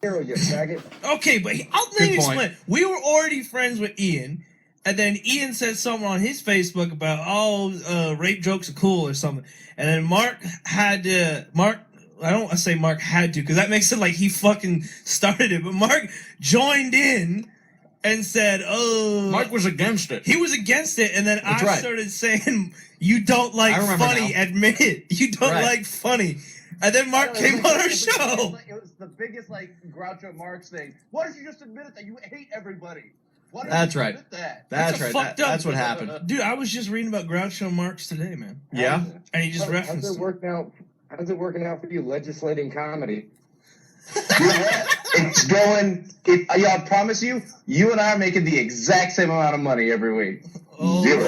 Niro, you faggot. Okay, but let me explain. We were already friends with Ian, and then Ian said something on his Facebook about, rape jokes are cool or something. And then Mark had to, I don't want to say Mark had to, because that makes it like he fucking started it, but Mark joined in and said, oh. Mark was against it. He was against it, and then That's I right. started saying, you don't like funny, now. admit it. You don't like funny. And then Mark came on our show. It was the biggest, Groucho Marx thing. Why don't you just admit it that you hate everybody? Why don't That's you right. admit that? That's right. Fucked up. That's what happened. Dude, I was just reading about Groucho Marx today, man. Yeah? And he just referenced How's it working out for you, legislating comedy? It's going. I promise you, you and I are making the exact same amount of money every week. Zero.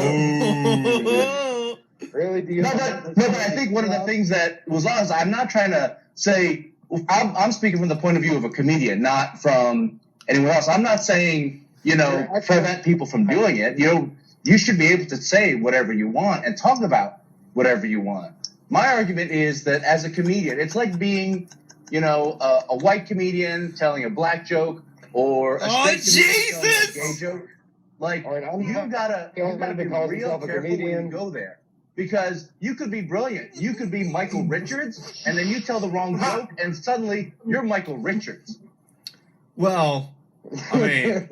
Really? Do you No, but I think one of the things that was honest, I'm not trying to say. I'm speaking from the point of view of a comedian, not from anyone else. I'm not saying prevent people from doing it. You should be able to say whatever you want and talk about whatever you want. My argument is that as a comedian, it's like being, a white comedian telling a black joke or a straight comedian telling a gay joke. Like, you gotta be real careful when you go there. Because you could be brilliant. You could be Michael Richards, and then you tell the wrong joke, and suddenly you're Michael Richards. Well, I mean,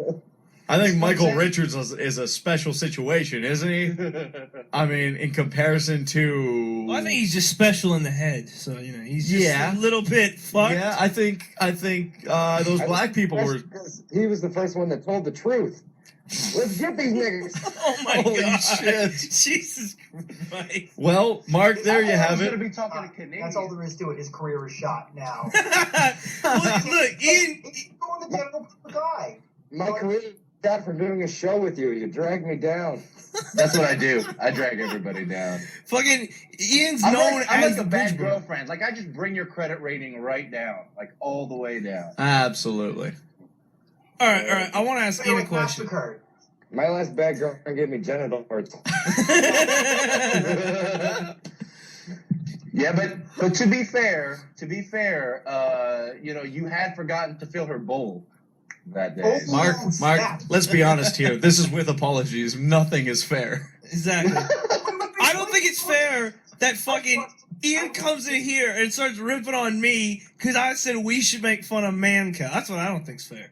I think Michael Richards is a special situation, isn't he? I mean, in comparison to... Well, I think he's just special in the head, so, he's just a little bit fucked. Yeah, I think those black people were... He was the first one that told the truth. Let's get these niggas. Oh my Holy God. shit. Jesus Christ. Well, Mark, there you have it. Be talking to Canadians. That's all there is to it. His career is shot now. Look, Ian. He's going the general guy. My career is shot for doing a show with you. You dragged me down. That's what I do. I drag everybody down. Fucking Ian's I'm known like as a the bad bridge girlfriend. Like, I just bring your credit rating right down. Like, all the way down. Absolutely. All right. I want to ask Ian a question. MasterCard. My last bad girlfriend gave me genital hurts. Yeah, but to be fair, you had forgotten to fill her bowl that day. Mark, let's be honest here. This is with apologies. Nothing is fair. Exactly. I don't think it's fair that fucking Ian comes in here and starts ripping on me because I said we should make fun of Mancow. That's what I don't think's fair.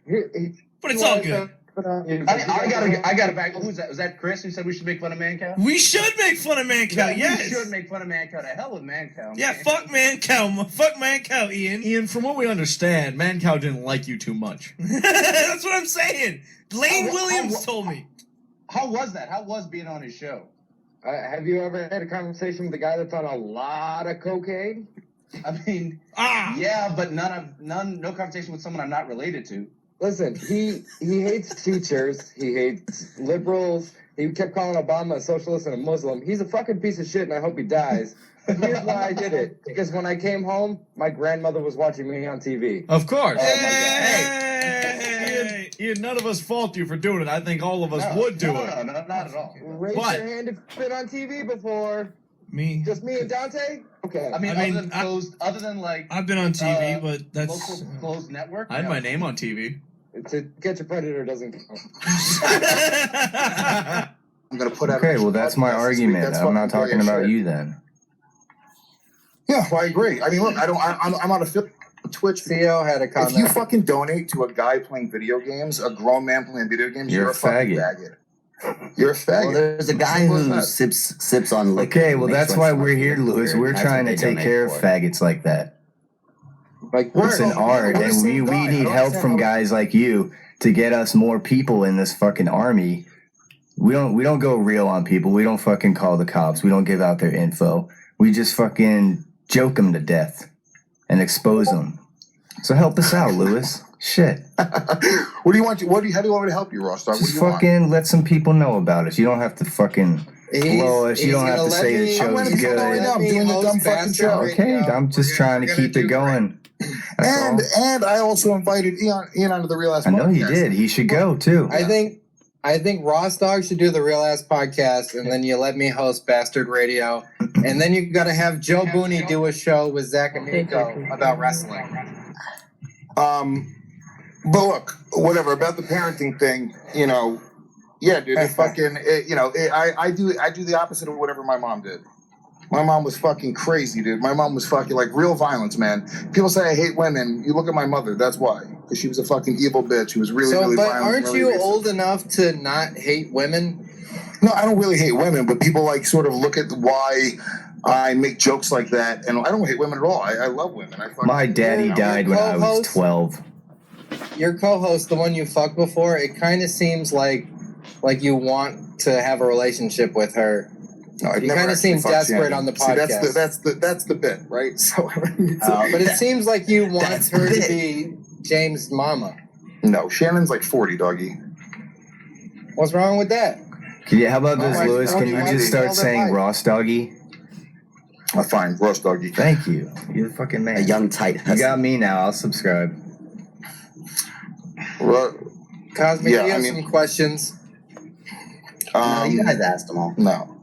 But it's all good. I gotta back. Who's that? Was that Chris who said we should make fun of Mancow? We should make fun of Mancow. Yes, we should make fun of Mancow. To hell with Mancow. Yeah, fuck Mancow. Fuck Mancow, Ian. Ian, from what we understand, Mancow didn't like you too much. That's what I'm saying. Lane Williams told me. How was that? How was being on his show? Have you ever had a conversation with a guy that's on a lot of cocaine? I mean, yeah, but no conversation with someone I'm not related to. Listen, he hates teachers. He hates liberals. He kept calling Obama a socialist and a Muslim. He's a fucking piece of shit, and I hope he dies. Here's why I did it. Because when I came home, my grandmother was watching me on TV. Of course. Hey! Ian, none of us fault you for doing it. I think all of us would do it. No, not at all. Raise your hand if you've been on TV before. Me? Just me and Dante? Okay. I mean, other than I've been on TV, but that's local closed network. I had my name on TV. To Catch a Predator doesn't count. I'm gonna put out. Okay, well, that's my argument. I'm not talking about you then. Yeah, well, I agree. I mean, look, I'm on a Twitch. Theo had a comment. If you fucking donate to a guy playing video games, a grown man playing video games, you're a fucking faggot. You're a faggot. Well, there's a guy who sips on liquor. Okay, well, that's why we're here, Lewis. We're trying to take care of faggots like that. Like, it's an art, and we need help from guys like you to get us more people in this fucking army. We don't go real on people. We don't fucking call the cops. We don't give out their info. We just fucking joke them to death and expose them. So help us out, Lewis. Shit. What do you want? How do you want me to help you, Rockstar? Just fucking let some people know about us. You don't have to fucking blow us. You don't have to say the show's good. I'm doing the dumb fucking show. Okay, I'm just trying to keep it going. And I also invited Ian onto the Real Ass Podcast. I know he did. He should go too. I think Ross Dog should do the Real Ass Podcast, and then you let me host Bastard Radio, and then you got to have Joe Booney do a show with Zach and Nico about wrestling. But look, whatever about the parenting thing, yeah, dude, it fucking, I do the opposite of whatever my mom did. My mom was fucking crazy, dude. My mom was fucking like real violence, man. People say I hate women. You look at my mother. That's why, because she was a fucking evil bitch. She was really, really but violent. aren't really you racist. old enough to not hate women? No, I don't really hate women, but people like sort of look at why I make jokes like that, and I don't hate women at all. I love women. My daddy died when I was 12. Your co-host, the one you fucked before, it kind of seems like you want to have a relationship with her. No, you kind of seem desperate on the podcast. See, that's the bit, right? So, but it seems like you want her to be James' mama. No, Shannon's like 40, doggy. What's wrong with that? How about this, Lewis? Can you just start saying Ross Doggy? Fine, Ross Doggy. Thank you. You're the fucking man. A young tight. You got me now. I'll subscribe. Cosmic, you have some questions? No, you guys asked them all. No.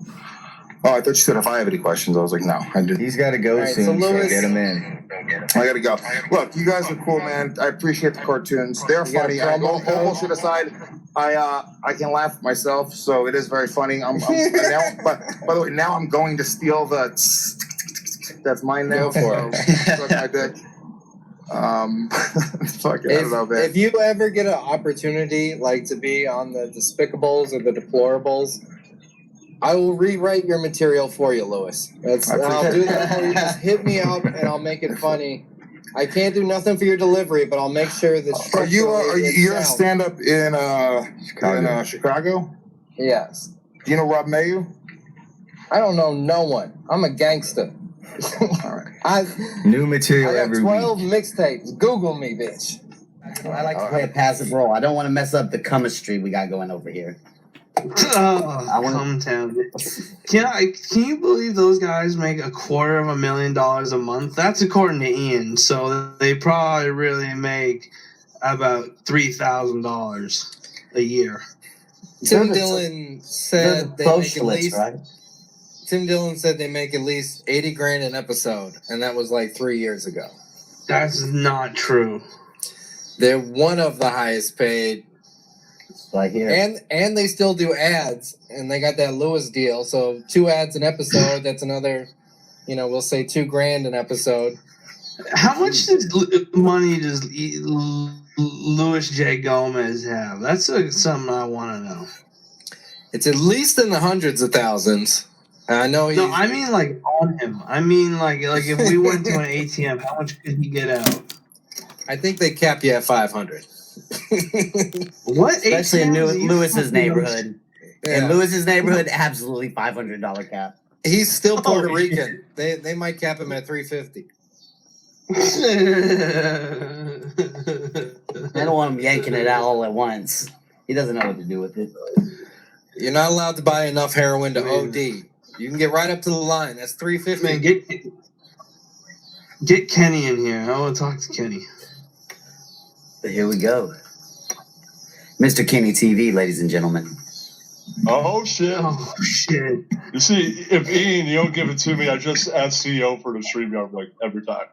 Oh, I thought you said if I have any questions. I was like, no, I didn't. He's got to go soon, so get him in. I gotta go. Look, you guys are cool, man. I appreciate the cartoons. They're funny. All bullshit aside, I can laugh at myself, so it is very funny. By the way, now I'm going to steal the. That's mine now. So suck my dick. Fuck it, I don't know, man. If you ever get an opportunity, like to be on the Despicables or the Deplorables, I will rewrite your material for you, Lewis. I'll do that for you. Just hit me up and I'll make it funny. I can't do nothing for your delivery, but I'll make sure that. You're a stand-up in Chicago? Yes. Do you know Rob Mayu? I don't know no one. I'm a gangster. All right. New material I got every 12 week. mixtapes. Google me, bitch. I like to play a passive role. I don't want to mess up the chemistry we got going over here. Come town. Can you believe those guys make $250,000 a month? That's according to Ian. So they probably really make about $3,000 a year. Tim Dillon said they make at least. Right? Tim Dillon said they make at least $80,000 an episode, and that was like 3 years ago. That's not true. They're one of the highest paid. Right here. And they still do ads, and they got that Lewis deal. So 2 ads an episode. That's another, we'll say $2,000 an episode. How much money does Louis J. Gomez have? That's something I want to know. It's at least in the hundreds of thousands. I know. No, I mean like on him. I mean like if we went to an ATM, how much could he get out? I think they cap you at 500. What? Especially in Lewis's neighborhood. Yeah. In Lewis's neighborhood, absolutely $500 cap. He's still Puerto Rican. They might cap him at 350. I don't want him yanking it out all at once. He doesn't know what to do with it. You're not allowed to buy enough heroin to OD. You can get right up to the line. That's 350. Man, get Kenny in here. I want to talk to Kenny. But here we go. Mr. Kenny TV, ladies and gentlemen. Oh, shit. Oh, shit. You see, if Ian, you don't give it to me, I just ask CEO for the StreamYard like every time.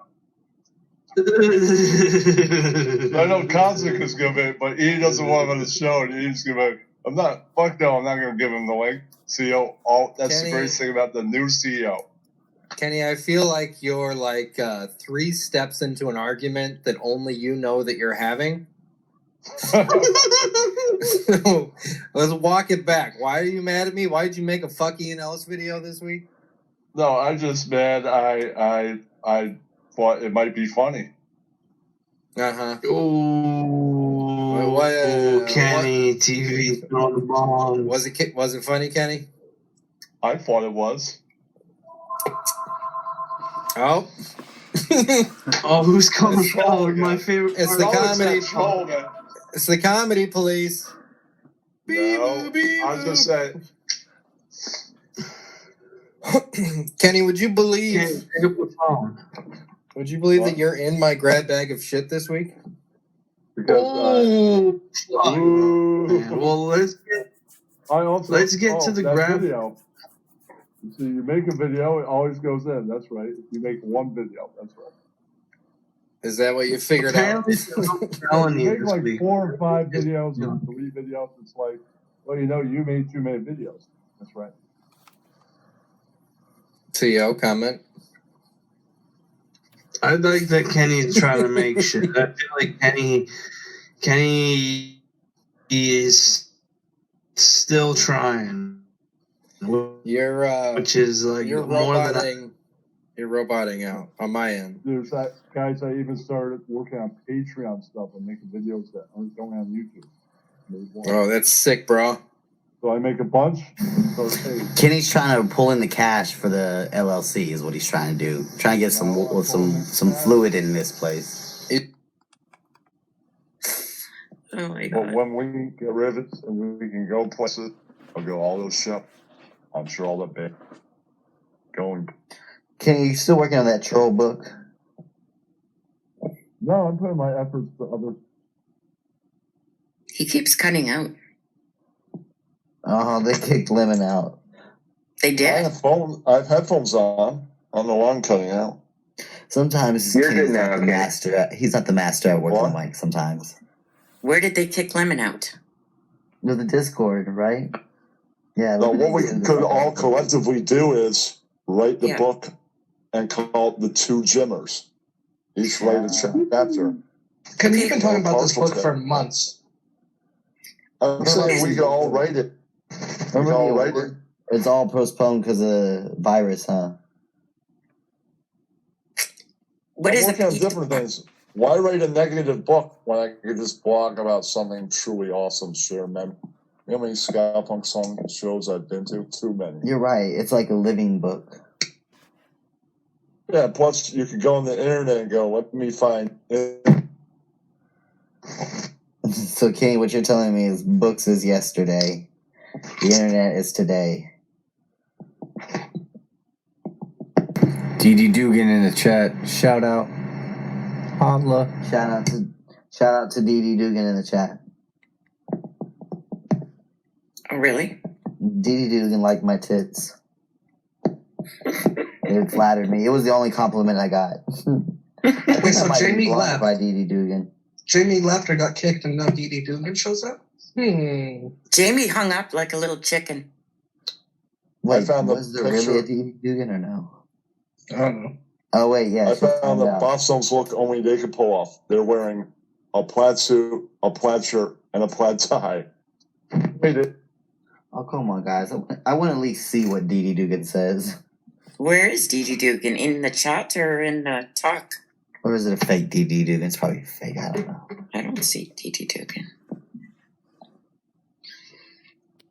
I know Cosmic is going to be, but Ian doesn't want him on the show, and Ian's going to be, I'm not going to give him the link. CEO, that's Kenny, the greatest thing about the new CEO. Kenny, I feel like you're like 3 steps into an argument that only you know that you're having. Let's walk it back. Why are you mad at me? Why did you make a fuck Ian Ellis video this week? No, I'm just mad. I thought it might be funny. Ooh, Kenny TV throwing the bomb. Was it funny, Kenny? I thought it was. Oh. Oh, who's coming forward? My favorite. It's the comedy. It's the comedy police. No, I was gonna say. Kenny, would you believe? Would you believe that you're in my grab bag of shit this week? Because, well, let's get to the grab. Video. So you make a video, it always goes in. That's right. If you make one video, that's right. Is that what you figured out? Apparently, I'm telling You you make this like week. 4 or 5 videos Yeah. or 3 videos. It's like, well, you know, you made too many videos. That's right. CEO comment. I like that Kenny's trying to make shit. I feel like Kenny is still trying, You're which is like you're more than roboting. You're roboting out on my end. There's that guys I even started working on Patreon stuff and making videos that aren't going on YouTube. Made one. Oh, that's sick, bro. So I make a bunch. So hey, Kenny's trying to pull in the cash for the LLC is what he's trying to do. Trying to get some fluid in this place. Oh my but god. when we get rivets and we can go places, I'll go all those shit. I'm sure all that big going. Kenny, you still working on that troll book? No, I'm putting my efforts to other. He keeps cutting out. Oh, they kicked Lemon out. They I did. have headphones on. I don't know why I'm cutting out. Sometimes You're Kenny's good not now, the okay. master. He's not the master at working What? the mic sometimes. Where did they kick Lemon out? With the Discord, right? Yeah. No, look what at we these- could all collectively do is write the Yeah. book and call it The Two Jimmers. Each write a chapter. Because Okay. you've been talking about this book Partial for tip. months. I'm saying we could all write it. We Remember could all the write it. award? It's all postponed because of virus, huh? What I'm is working on a different things. Why write a negative book when I could just blog about something truly awesome, share mem? You know how many Ska Punk song shows I've been to? Too many. You're right. It's like a living book. Yeah, plus you could go on the internet and go, let me find it. So, Kenny, what you're telling me is books is yesterday. The internet is today. DD Dugan in the chat. Shout out. Holla. Shout out to Dee Dee Dugan in the chat. Oh, really? Dee Dee Dugan liked my tits. It flattered me. It was the only compliment I got. I think Wait, so I might be Jamie blocked left. by Dee Dee Dugan. Jamie left or got kicked and now Dee Dee Dugan shows up? Jamie hung up like a little chicken. Wait, found the was there really a picture. Dee Dee Dugan or no? I don't know. Oh, wait, yeah. I she found found the out. Boston's look only they could pull off. They're wearing a plaid suit, a plaid shirt, and a plaid tie. Wait, it. Oh, come on, guys. I want to at least see what Dee Dee Dugan says. Where is Dee Dee Dugan? In the chat or in the talk? Or is it a fake Dee Dee Dugan? It's probably fake. I don't know. I don't see Dee Dee Dugan.